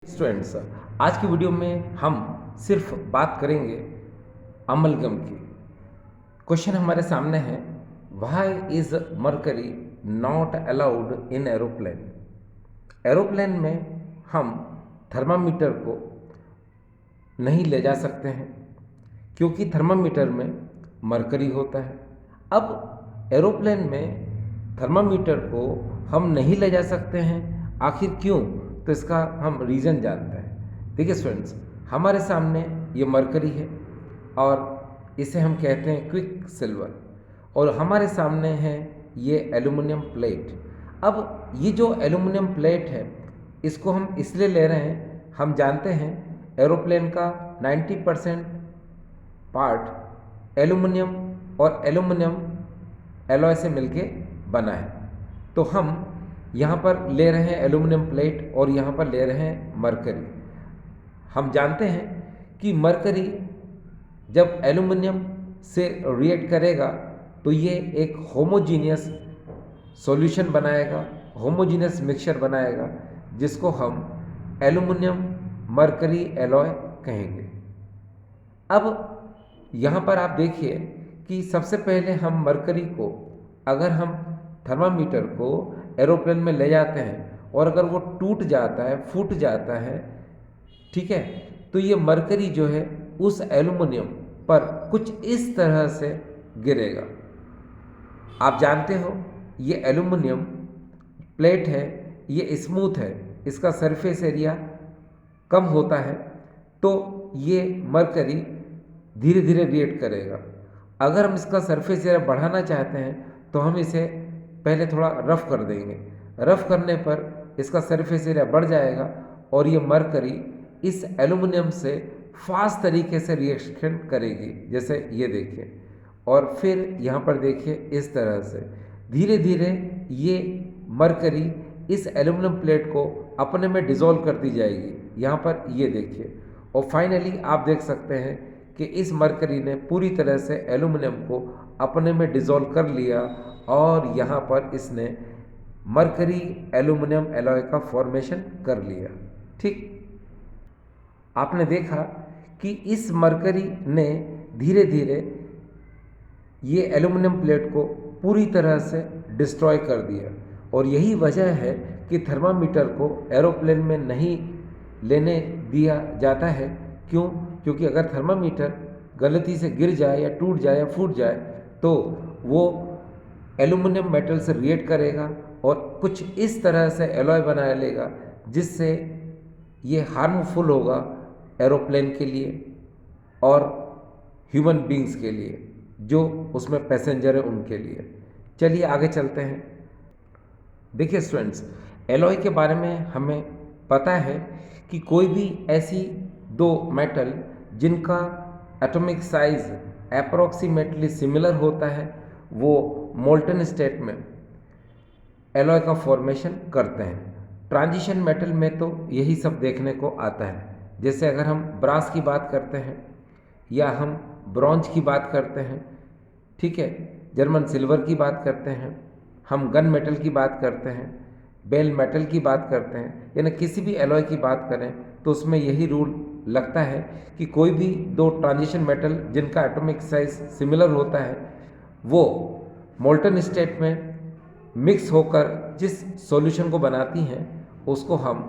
Students, आज की video में हम सिर्फ बात करेंगे अमलगम की। क्वेश्चन हमारे सामने है, why is mercury not allowed in aeroplane. Aeroplane में हम थर्मामीटर को नहीं ले जा सकते हैं क्योंकि थर्मामीटर में मरकरी होता है। अब एरोप्लेन में थर्मामीटर को हम नहीं ले जा सकते हैं, आखिर क्यों? तो इसका हम रीज़न जानते हैं। देखिए स्टूडेंट्स, हमारे सामने ये मरकरी है और इसे हम कहते हैं क्विक सिल्वर, और हमारे सामने है ये एल्यूमिनियम प्लेट। अब ये जो एल्यूमिनियम प्लेट है, इसको हम इसलिए ले रहे हैं, हम जानते हैं एरोप्लेन का 90% पार्ट एल्यूमिनियम और एल्यूमिनियम एलॉय से मिलके बना है। तो हम यहाँ पर ले रहे हैं एल्यूमिनियम प्लेट और यहाँ पर ले रहे हैं मरकरी। हम जानते हैं कि मरकरी जब एल्यूमिनियम से रिएक्ट करेगा तो ये एक होमोजीनियस सॉल्यूशन बनाएगा, होमोजीनियस मिक्सचर बनाएगा, जिसको हम एल्यूमिनियम मरकरी एलॉय कहेंगे। अब यहाँ पर आप देखिए कि सबसे पहले हम मरकरी को, अगर हम थर्मामीटर को एरोप्लेन में ले जाते हैं और अगर वो टूट जाता है, फूट जाता है, ठीक है, तो ये मरकरी जो है उस एल्यूमिनियम पर कुछ इस तरह से गिरेगा। आप जानते हो ये एल्यूमिनियम प्लेट है, ये स्मूथ है, इसका सरफेस एरिया कम होता है, तो ये मरकरी धीरे धीरे रिएक्ट करेगा। अगर हम इसका सरफेस एरिया बढ़ाना चाहते हैं तो हम इसे पहले थोड़ा रफ कर देंगे। रफ करने पर इसका सरफेस एरिया बढ़ जाएगा और ये मरकरी इस एल्यूमिनियम से फास्ट तरीके से रिएक्शन करेगी, जैसे ये देखिए। और फिर यहाँ पर देखिए इस तरह से धीरे धीरे ये मरकरी इस एल्यूमिनियम प्लेट को अपने में डिसॉल्व करती जाएगी। यहाँ पर ये देखिए, और फाइनली आप देख सकते हैं कि इस मरकरी ने पूरी तरह से एल्यूमिनियम को अपने में डिसॉल्व कर लिया और यहाँ पर इसने मरकरी एल्यूमिनियम एलॉय का फॉर्मेशन कर लिया। ठीक, आपने देखा कि इस मरकरी ने धीरे धीरे ये एल्यूमिनियम प्लेट को पूरी तरह से डिस्ट्रॉय कर दिया, और यही वजह है कि थर्मामीटर को एरोप्लेन में नहीं लेने दिया जाता है। क्यों? क्योंकि अगर थर्मामीटर गलती से गिर जाए या टूट जाए या फूट जाए तो वो एल्यूमिनियम मेटल से रिएक्ट करेगा और कुछ इस तरह से एलॉय बना लेगा, जिससे ये हार्मफुल होगा एरोप्लेन के लिए और ह्यूमन बींग्स के लिए, जो उसमें पैसेंजर है उनके लिए। चलिए आगे चलते हैं। देखिए स्टूडेंट्स, एलॉय के बारे में हमें पता है कि कोई भी ऐसी दो मेटल जिनका एटॉमिक साइज अप्रॉक्सीमेटली सिमिलर होता है, वो मोल्टन स्टेट में एलॉय का फॉर्मेशन करते हैं। ट्रांजिशन मेटल में तो यही सब देखने को आता है। जैसे अगर हम ब्रास की बात करते हैं या हम ब्रॉन्ज की बात करते हैं, ठीक है, जर्मन सिल्वर की बात करते हैं, हम गन मेटल की बात करते हैं, बेल मेटल की बात करते हैं, यानी किसी भी एलॉय की बात करें तो उसमें यही रूल लगता है कि कोई भी दो ट्रांजिशन मेटल जिनका एटॉमिक साइज सिमिलर होता है, वो मोल्टन स्टेट में मिक्स होकर जिस सॉल्यूशन को बनाती हैं उसको हम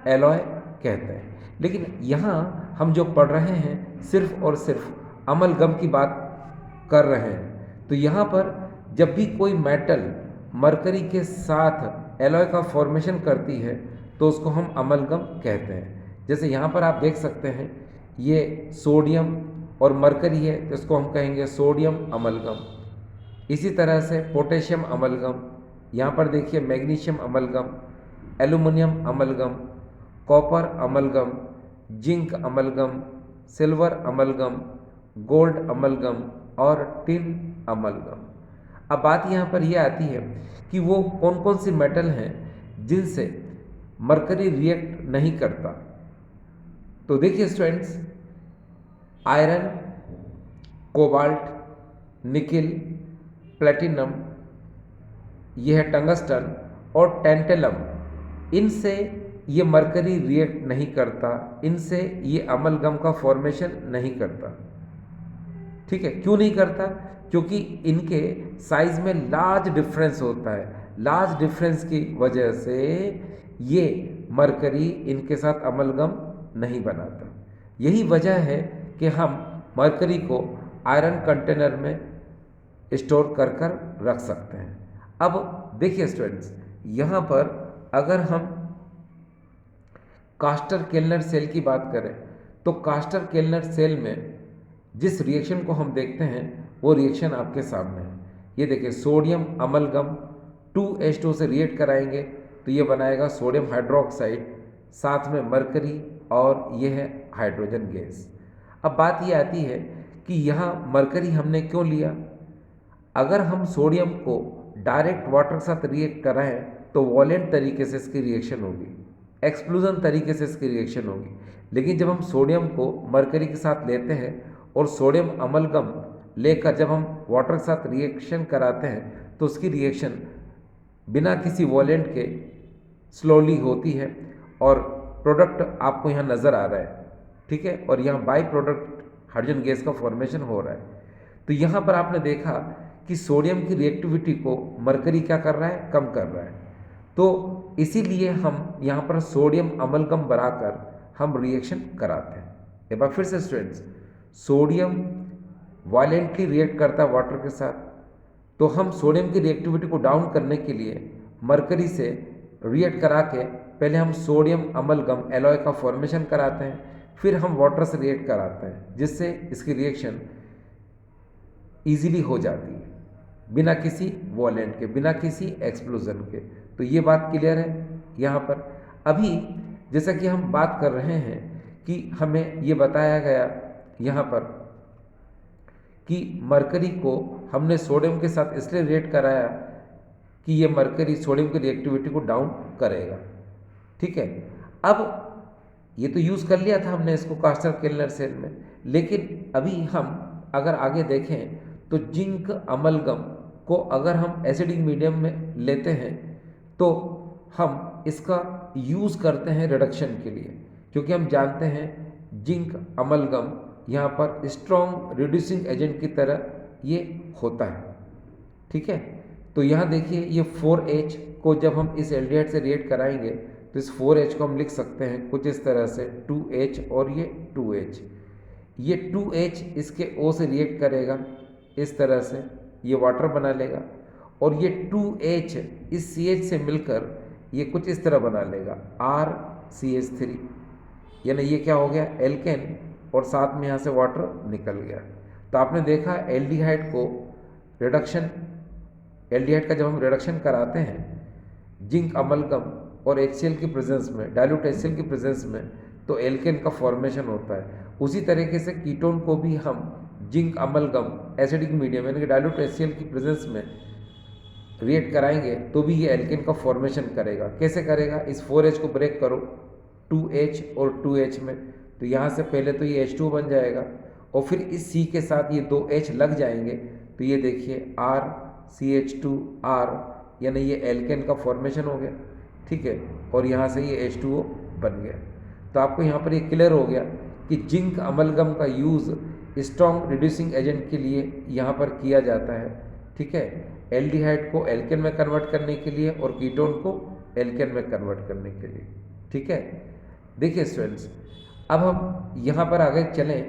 एलॉय कहते हैं। लेकिन यहाँ हम जो पढ़ रहे हैं सिर्फ और सिर्फ अमलगम की बात कर रहे हैं। तो यहाँ पर जब भी कोई मेटल मरकरी के साथ एलॉय का फॉर्मेशन करती है तो उसको हम अमलगम कहते हैं। जैसे यहाँ पर आप देख सकते हैं ये सोडियम और मरकरी है, तो इसको हम कहेंगे सोडियम अमलगम। इसी तरह से पोटेशियम अमलगम, यहाँ पर देखिए magnesium amalgam, aluminium amalgam, copper amalgam, zinc amalgam, silver amalgam, gold amalgam और टिन अमलगम। अब बात यहाँ पर यह आती है कि वो कौन कौन सी मेटल हैं जिनसे मरकरी रिएक्ट नहीं करता। तो देखिए students, iron, cobalt, nickel, platinum, यह है टंगस्टन और टेंटेलम, इनसे ये मरकरी रिएक्ट नहीं करता, इनसे ये अमलगम का फॉर्मेशन नहीं करता। ठीक है, क्यों नहीं करता? क्योंकि इनके साइज में लार्ज डिफरेंस होता है। लार्ज डिफरेंस की वजह से ये मरकरी इनके साथ अमलगम नहीं बनाता। यही वजह है कि हम मरकरी को आयरन कंटेनर में स्टोर कर कर रख सकते हैं। अब देखिए स्टूडेंट्स, यहाँ पर अगर हम कास्टर केल्नर सेल की बात करें तो कास्टर केल्नर सेल में जिस रिएक्शन को हम देखते हैं वो रिएक्शन आपके सामने है। ये देखिए, सोडियम अमलगम 2H2 से रिएक्ट कराएंगे तो ये बनाएगा सोडियम हाइड्रोक्साइड, साथ में मरकरी, और ये है हाइड्रोजन गैस। अब बात ये आती है कि यहाँ मरकरी हमने क्यों लिया? अगर हम सोडियम को डायरेक्ट वाटर के साथ रिएक्ट कराएं तो वॉलेंट तरीके से इसकी रिएक्शन होगी, एक्सक्लूजन तरीके से इसकी रिएक्शन होगी। लेकिन जब हम सोडियम को मरकरी के साथ लेते हैं और सोडियम अमलगम लेकर जब हम वाटर के साथ रिएक्शन कराते हैं तो उसकी रिएक्शन बिना किसी वॉलेंट के स्लोली होती है और प्रोडक्ट आपको यहाँ नज़र आ रहा है। ठीक है, और यहाँ बाई प्रोडक्ट हाइड्रोजन गैस का फॉर्मेशन हो रहा है। तो यहाँ पर आपने देखा कि सोडियम की रिएक्टिविटी को मरकरी क्या कर रहा है? कम कर रहा है। तो इसीलिए हम यहाँ पर सोडियम अमलगम बनाकर हम रिएक्शन कराते हैं। एक बार फिर से स्टूडेंट्स, सोडियम वायलेंटली रिएक्ट करता है वाटर के साथ, तो हम सोडियम की रिएक्टिविटी को डाउन करने के लिए मरकरी से रिएक्ट करा के पहले हम सोडियम अमलगम एलॉय का फॉर्मेशन कराते हैं, फिर हम वाटर से रिएक्ट कराते हैं, जिससे इसकी रिएक्शन ईजिली हो जाती है बिना किसी वॉलेंट के, बिना किसी एक्सप्लोजन के। तो ये बात क्लियर है यहाँ पर। अभी जैसा कि हम बात कर रहे हैं कि हमें ये बताया गया यहाँ पर कि मरकरी को हमने सोडियम के साथ इसलिए रिएक्ट कराया कि ये मरकरी सोडियम की रिएक्टिविटी को डाउन करेगा। ठीक है, अब ये तो यूज़ कर लिया था हमने इसको कास्टर केल्नर सेल में, लेकिन अभी हम अगर आगे देखें तो जिंक अमलगम को अगर हम एसिडिक मीडियम में लेते हैं तो हम इसका यूज़ करते हैं रिडक्शन के लिए, क्योंकि हम जानते हैं जिंक अमलगम यहाँ पर स्ट्रॉन्ग रिड्यूसिंग एजेंट की तरह ये होता है। ठीक है, तो यहाँ देखिए ये 4H को जब हम इस एल्डिहाइड से रिएक्ट कराएंगे तो इस 4H को हम लिख सकते हैं कुछ इस तरह से 2H और ये 2H। ये 2H इसके O से रिएक्ट करेगा इस तरह से, ये वाटर बना लेगा, और ये 2H इस CH से मिलकर ये कुछ इस तरह बना लेगा RCH3, यानी ये क्या हो गया? एल्केन, और साथ में यहाँ से वाटर निकल गया। तो आपने देखा एल्डिहाइड को रिडक्शन, एल्डिहाइड का जब हम रिडक्शन कराते हैं जिंक अमलगम और HCl की प्रेजेंस में, डाइल्यूट HCl की प्रेजेंस में, तो एल्केन का फॉर्मेशन होता है। उसी तरीके से कीटोन को भी हम जिंक अमलगम एसिडिक मीडियम यानी कि डाइल्यूट HCl की प्रेजेंस में रिएक्ट कराएंगे तो भी ये एल्केन का फॉर्मेशन करेगा। कैसे करेगा? इस 4H को ब्रेक करो 2H और 2H में, तो यहाँ से पहले तो ये H2 बन जाएगा और फिर इस C के साथ ये 2H लग जाएंगे, तो ये देखिए RCH2R, यानी ये एल्केन का फॉर्मेशन हो गया। ठीक है, और यहाँ से ये H2O बन गया। तो आपको यहाँ पर ये क्लियर हो गया कि जिंक अमलगम का यूज़ स्ट्रॉन्ग रिड्यूसिंग एजेंट के लिए यहाँ पर किया जाता है। ठीक है, एल्डिहाइड को एल्केन में कन्वर्ट करने के लिए और कीटोन को एल्केन में कन्वर्ट करने के लिए। ठीक है, देखिए स्टूडेंट्स, अब हम यहाँ पर आगे चलें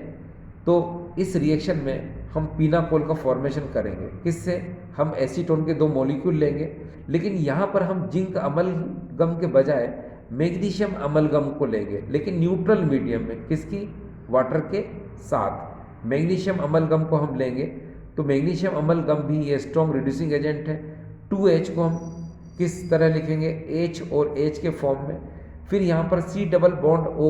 तो इस रिएक्शन में हम पीनाकोल का फॉर्मेशन करेंगे। किससे? हम एसीटोन के 2 मॉलिक्यूल लेंगे, लेकिन यहाँ पर हम जिंक अमलगम के बजाय मैग्नीशियम अमलगम को लेंगे, लेकिन न्यूट्रल मीडियम में। किसकी? वाटर के साथ मैग्नीशियम अमलगम को हम लेंगे। तो मैग्नीशियम अमलगम भी ये स्ट्रॉन्ग रिड्यूसिंग एजेंट है। 2H को हम किस तरह लिखेंगे? H और H के फॉर्म में। फिर यहाँ पर C डबल बॉन्ड O,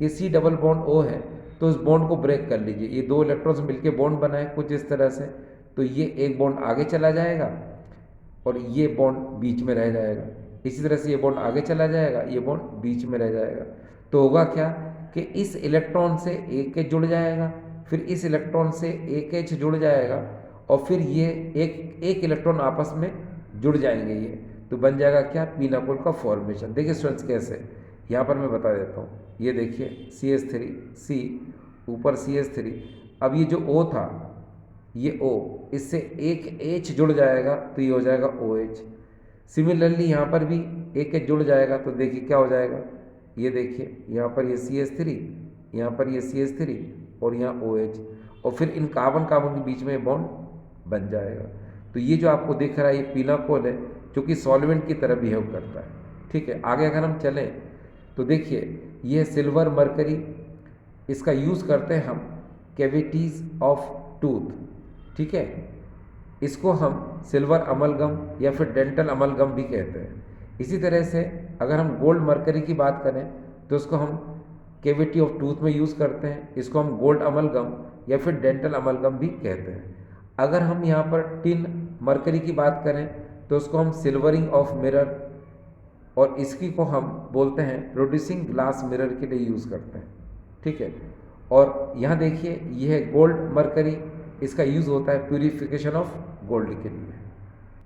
ये C डबल बॉन्ड O है, तो इस बॉन्ड को ब्रेक कर लीजिए। ये 2 इलेक्ट्रॉन्स मिलके बॉन्ड बनाए कुछ इस तरह से, तो ये एक बॉन्ड आगे चला जाएगा और ये बॉन्ड बीच में रह जाएगा। इसी तरह से ये बॉन्ड आगे चला जाएगा, ये बॉन्ड बीच में रह जाएगा। तो होगा क्या कि इस इलेक्ट्रॉन से एक H जुड़ जाएगा, फिर इस इलेक्ट्रॉन से एक H जुड़ जाएगा, और फिर ये एक इलेक्ट्रॉन आपस में जुड़ जाएंगे। ये तो बन जाएगा क्या? पीनाकोल का फॉर्मेशन। देखिए स्टूडेंट्स कैसे, यहाँ पर मैं बता देता हूँ, ये देखिए CH3 C, ऊपर CH3, अब ये जो O था, ये O, इससे एक H जुड़ जाएगा तो ये हो जाएगा OH। सिमिलरली यहाँ पर भी एक H जुड़ जाएगा तो देखिए क्या हो जाएगा, ये देखिए यहाँ पर ये CH3, यहाँ पर ये CH3 और यहाँ OH, और फिर इन कार्बन कार्बन के बीच में बॉन्ड बन जाएगा। तो ये जो आपको दिख रहा है ये पीनाकोल है, जो कि सॉल्वेंट की तरह बिहेव करता है। ठीक है, आगे अगर हम चलें तो देखिए ये सिल्वर मरकरी, इसका यूज़ करते हैं हम कैविटीज़ ऑफ टूथ। ठीक है, इसको हम सिल्वर अमलगम या फिर डेंटल अमलगम भी कहते हैं। इसी तरह से अगर हम गोल्ड मरकरी की बात करें तो इसको हम कैविटी ऑफ टूथ में यूज़ करते हैं, इसको हम गोल्ड अमलगम या फिर डेंटल अमलगम भी कहते हैं। अगर हम यहाँ पर टिन मरकरी की बात करें तो उसको हम सिल्वरिंग ऑफ मिरर, और इसकी को हम बोलते हैं प्रोड्यूसिंग ग्लास मिरर के लिए यूज़ करते हैं। ठीक है, और यहाँ देखिए यह है गोल्ड मरकरी, इसका यूज़ होता है प्यूरिफिकेशन ऑफ गोल्ड के लिए।